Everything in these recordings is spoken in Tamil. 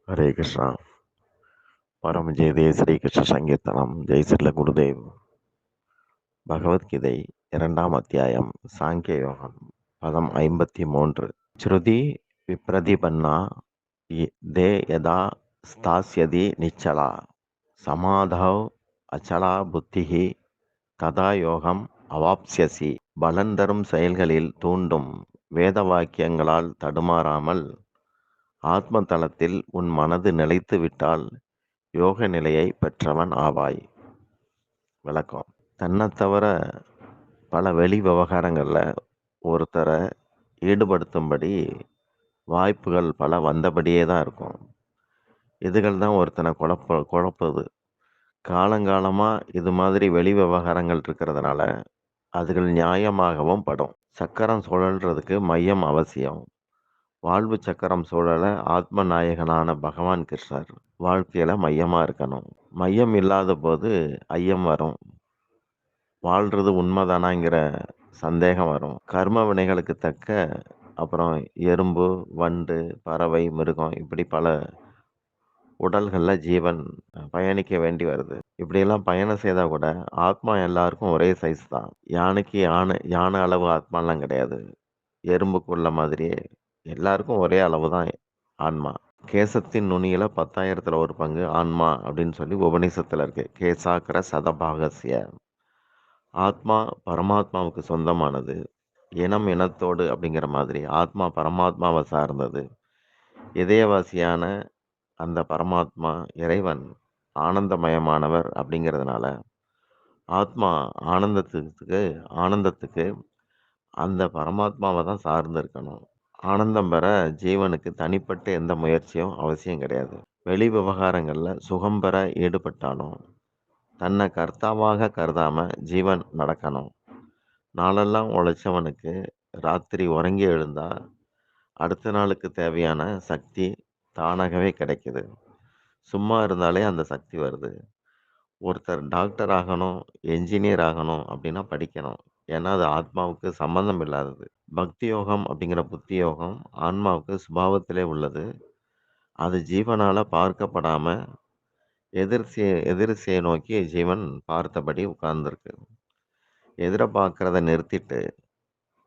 हरे कृष्णा। परम जय जय श्री कृष्ण சங்கீர்த்தனம் ஜெய் ஸ்ரீல குருதேவ். பகவத்கீதை 2ஆம் அத்தியாயம் சாங்கிய யோகம் பதம் 53. ஸ்ருதி விப்ரதிபன்னா தே யதா ஸ்தாஸ்யதி நிச்சலா சமாதௌ அச்சலா புத்திஹி ததா யோகம் அவாப்ஸ்யசி. பலன் தரும் செயல்களில் தூண்டும் வேத வாக்கியங்களால் தடுமாறாமல் ஆத்ம தலத்தில் உன் மனது நிலைத்து விட்டால் யோக நிலையை பெற்றவன் ஆவாய். விளக்கம்: தன்னைத் தவிர பல வெளி விவகாரங்களில் ஒருத்தரை ஈடுபடுத்தும்படி வாய்ப்புகள் பல வந்தபடியே தான் இருக்கும். இதுகள் தான் ஒருத்தனை குழப்புது. காலங்காலமாக இது மாதிரி வெளி விவகாரங்கள் இருக்கிறதுனால அதுகள் நியாயமாகவும் படும். சக்கரம் சுழல்றதுக்கு மையம் அவசியம். வாழ்வு சக்கரம் சூழல ஆத்ம நாயகனான பகவான் கிருஷ்ணர் வாழ்க்கையில் மையமாக இருக்கணும். மையம் இல்லாத போது ஐயம் வரும். வாழ்கிறது உண்மைதானாங்கிற சந்தேகம் வரும். கர்ம வினைகளுக்கு தக்க அப்புறம் எறும்பு, வண்டு, பறவை, மிருகம் இப்படி பல உடல்களில் ஜீவன் பயணிக்க வேண்டி வருது. இப்படியெல்லாம் பயணம் செய்தால் கூட ஆத்மா எல்லாருக்கும் ஒரே சைஸ் தான். யானைக்கு யானை அளவு ஆத்மாலாம் கிடையாது. எறும்புக்குள்ள மாதிரியே எல்லாருக்கும் ஒரே அளவு தான் ஆன்மா. கேசத்தின் நுனியில 10,000ல் ஒரு பங்கு ஆன்மா அப்படின்னு சொல்லி உபநிஷத்துல இருக்கு. கேசாக்கிர சதபாகசிய. ஆத்மா பரமாத்மாவுக்கு சொந்தமானது. இனம் இனத்தோடு அப்படிங்கிற மாதிரி ஆத்மா பரமாத்மாவை சார்ந்தது. இதயவாசியான அந்த பரமாத்மா இறைவன் ஆனந்தமயமானவர் அப்படிங்கிறதுனால ஆத்மா ஆனந்தத்துக்கு அந்த பரமாத்மாவை தான் சார்ந்து இருக்கணும். ஆனந்தம் பெற ஜீவனுக்கு தனிப்பட்ட எந்த முயற்சியும் அவசியம் கிடையாது. வெளி விவகாரங்களில் சுகம் பெற ஈடுபட்டாலும் தன்னை கர்த்தாவாக கருதாம ஜீவன் நடக்கணும். நாளெல்லாம் உழைச்சவனுக்கு ராத்திரி உறங்கி எழுந்தா அடுத்த நாளுக்கு தேவையான சக்தி தானாகவே கிடைக்குது. சும்மா இருந்தாலே அந்த சக்தி வருது. ஒருத்தர் டாக்டர் ஆகணும், என்ஜினியர் ஆகணும் அப்படின்னா படிக்கணும். ஏன்னா அது ஆத்மாவுக்கு சம்பந்தம் இல்லாதது. பக்தி யோகம் அப்படிங்கிற புத்தி யோகம் ஆன்மாவுக்கு சுபாவத்திலே உள்ளது. அது ஜீவனால பார்க்கப்படாம எதிர்ச்சியை நோக்கி ஜீவன் பார்த்தபடி உட்கார்ந்துருக்கு. எதிர பார்க்கறத நிறுத்திட்டு,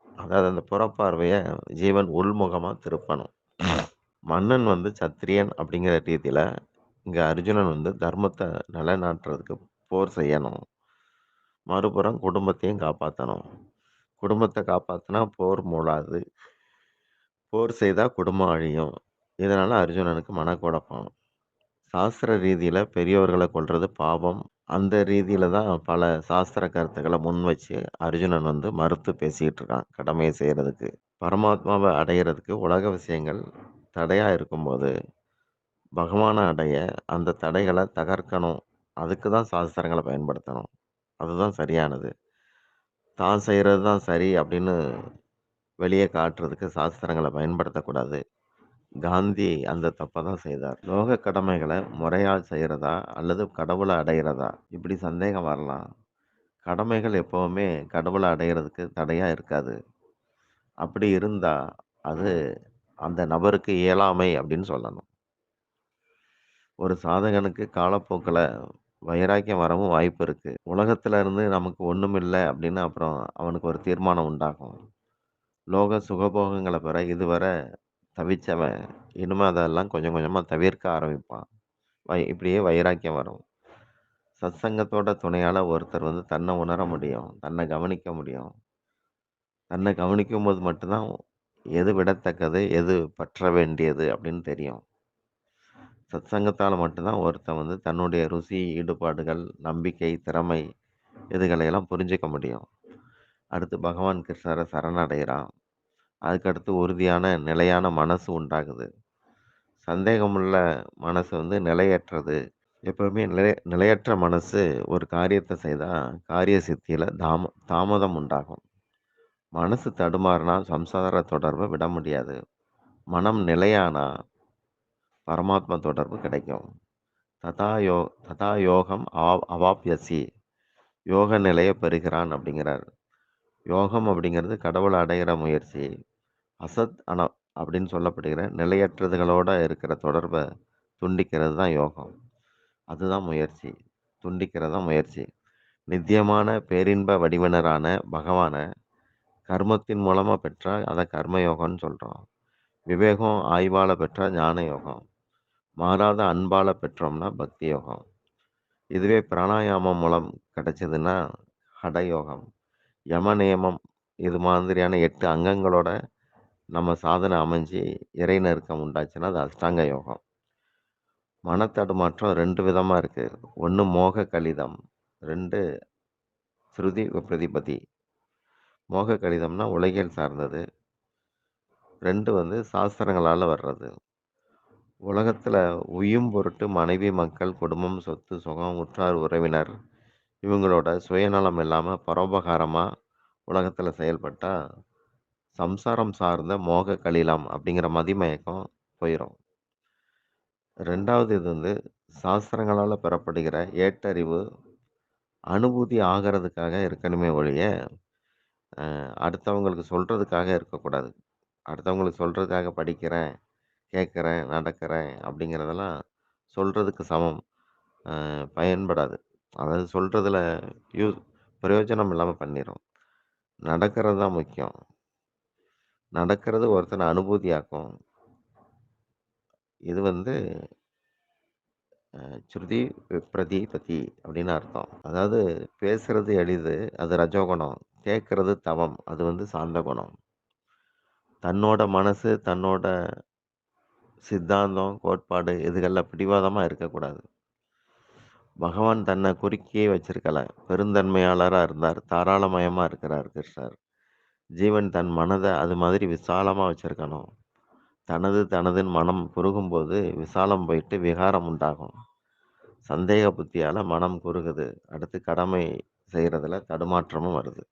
அதாவது அந்த புறப்பார்வையை ஜீவன் உள்முகமாக திருப்பணும். மன்னன் சத்திரியன் அப்படிங்கிற ரீதியில் இங்கே அர்ஜுனன் தர்மத்தை நிலைநாட்டுறதுக்கு போர் செய்யணும். மறுபுறம் குடும்பத்தையும் காப்பாற்றணும். குடும்பத்தை காப்பாற்றினா போர் மூடாது. போர் செய்தால் குடும்பம் அழியும். இதனால் அர்ஜுனனுக்கு மனக்குழப்பம். சாஸ்திர ரீதியில் பெரியவர்களை கொல்றது பாவம். அந்த ரீதியில் தான் பல சாஸ்திர கருத்துக்களை முன் வச்சு அர்ஜுனன் மறுத்து பேசிக்கிட்டு இருக்கான் கடமையை செய்கிறதுக்கு. பரமாத்மாவை அடையிறதுக்கு உலக விஷயங்கள் தடையாக இருக்கும்போது பகவானை அடைய அந்த தடைகளை தகர்க்கணும். அதுக்கு தான் சாஸ்திரங்களை பயன்படுத்தணும். அதுதான் சரியானது. தான் செய்கிறது தான் சரி அப்படின்னு வெளியே காட்டுறதுக்கு சாஸ்திரங்களை பயன்படுத்தக்கூடாது. காந்தி அந்த தப்பை தான் செய்தார். லோக கடமைகளை முறையாக செய்கிறதா அல்லது கடவுளை அடைகிறதா இப்படி சந்தேகம் வரலாம். கடமைகள் எப்போவுமே கடவுளை அடைகிறதுக்கு தடையாக இருக்காது. அப்படி இருந்தால் அது அந்த நபருக்கு இயலாமை அப்படின்னு சொல்லணும். ஒரு சாதகனுக்கு காலப்போக்கில் வைராக்கியம் வரவும் வாய்ப்பு இருக்குது. உலகத்தில் இருந்து நமக்கு ஒன்றும் இல்லை அப்படின்னு அப்புறம் அவனுக்கு ஒரு தீர்மானம் உண்டாகும். லோக சுகபோகங்களை பெற இதுவரை தவிச்சவன் இனிமேல் அதெல்லாம் கொஞ்சம் கொஞ்சமாக தவிர்க்க ஆரம்பிப்பான். இப்படியே வைராக்கியம் வரும். சத்சங்கத்தோட துணையால் ஒருத்தர் தன்னை உணர முடியும், தன்னை கவனிக்க முடியும். தன்னை கவனிக்கும் போது மட்டும்தான் எது விடத்தக்கது, எது பற்ற வேண்டியது அப்படின்னு தெரியும். சத்சங்கத்தால் மட்டும்தான் ஒருத்தன் தன்னுடைய ருசி, ஈடுபாடுகள், நம்பிக்கை, திறமை இதுகளையெல்லாம் புரிஞ்சிக்க முடியும். அடுத்து பகவான் கிருஷ்ணரை சரணடைகிறான். அதுக்கடுத்து உறுதியான நிலையான மனசு உண்டாகுது. சந்தேகமுள்ள மனசு நிலையற்றது. எப்பவுமே நிலையற்ற மனசு ஒரு காரியத்தை செய்தால் காரிய சித்தியில் தாமதம் உண்டாகும். மனசு தடுமாறினா சம்சார தொடர்பை விட முடியாது. மனம் நிலையானா பரமாத்மா தொடர்பு கிடைக்கும். ததா யோகம் அவாப்யசி. யோக நிலையை பெறுகிறான் அப்படிங்கிறார். யோகம் அப்படிங்கிறது கடவுளை அடைகிற முயற்சி. அசத் அப்படின்னு சொல்லப்படுகிற நிலையற்றதுகளோட இருக்கிற தொடர்பை துண்டிக்கிறது தான் யோகம். அதுதான் முயற்சி. துண்டிக்கிறது தான் முயற்சி. நித்தியமான பேரின்ப வடிவினரான பகவான கர்மத்தின் மூலமா பெற்றா அத கர்ம யோகம்னு சொல்றோம். விவேகம் ஆய்வால பெற்றா ஞான யோகம். மாறாத அன்பால பெற்றோம்னா பக்தி யோகம். இதுவே பிராணாயாமம் மூலம் கிடைச்சதுன்னா ஹட யோகம். யம நியமம் இது மாதிரியான 8 அங்கங்களோட நம்ம சாதனை அமைஞ்சு இறை நெருக்கம் உண்டாச்சுன்னா அது அஷ்டாங்க யோகம். மனத்தடுமாற்றம் 2 விதமா இருக்கு. 1 மோக கலிதம். 2 ஸ்ருதி விப்ரதிபதி. மோக கலிதம்னா உலகியல் சார்ந்தது. 2 வந்து சாஸ்திரங்களால வர்றது. உலகத்துல உய்யும் பொருட்டு மனைவி, மக்கள், குடும்பம், சொத்து, சுகம், உற்றார், உறவினர் இவங்களோட சுயநலம் இல்லாம பரோபகாரமா உலகத்துல செயல்பட்டா, சம்சாரம் சார்ந்த மோக கலிலம் அப்படிங்கிற மதிமயக்கம் போயிரும். 2வது இது வந்து சாஸ்திரங்களால பெறப்படுகிற ஏட்டறிவு, அனுபூதி ஆகறதுக்காக இருக்கணுமே ஒழிய, அடுத்தவங்களுக்கு சொல்றதுக்காக இருக்கக்கூடாது. அடுத்தவங்களுக்கு சொல்றதுக்காக படிக்கிறேன், கேட்கிறேன், நடக்கிறேன் அப்படிங்கிறதெல்லாம் சொல்றதுக்கு சமம். பயன்படாது. அதாவது சொல்றதுல யூ பிரயோஜனம் இல்லாம பண்ணிரும். நடக்கிறது தான் முக்கியம். நடக்கிறது ஒருத்தன அனுபூதியாக்கும். இது வந்து ஸ்ருதி விப்ரதிபதி அப்படின்னு அர்த்தம். அதாவது பேசுறது எளிது, அது ரஜோகுணம். கேட்கறது தவம், அது வந்து சாந்த குணம். தன்னோட மனசு, தன்னோட சித்தாந்தம், கோட்பாடு இதுகள்ல பிடிவாதமா இருக்கக்கூடாது. பகவான் தன்னை குறுக்கியே வச்சிருக்கல. பெருந்தன்மையாளரா இருந்தார். தாராளமயமா இருக்கிறார் கிருஷ்ணர். ஜீவன் தன் மனத அது மாதிரி விசாலமா வச்சிருக்கணும். தனதுன்னு மனம் குறுகும்போது விசாலம் போயிட்டு விகாரம் உண்டாகும். சந்தேக புத்தியால மனம் குறுகுது. அடுத்து கடமை செய்றதுல தடுமாற்றமும் வருது.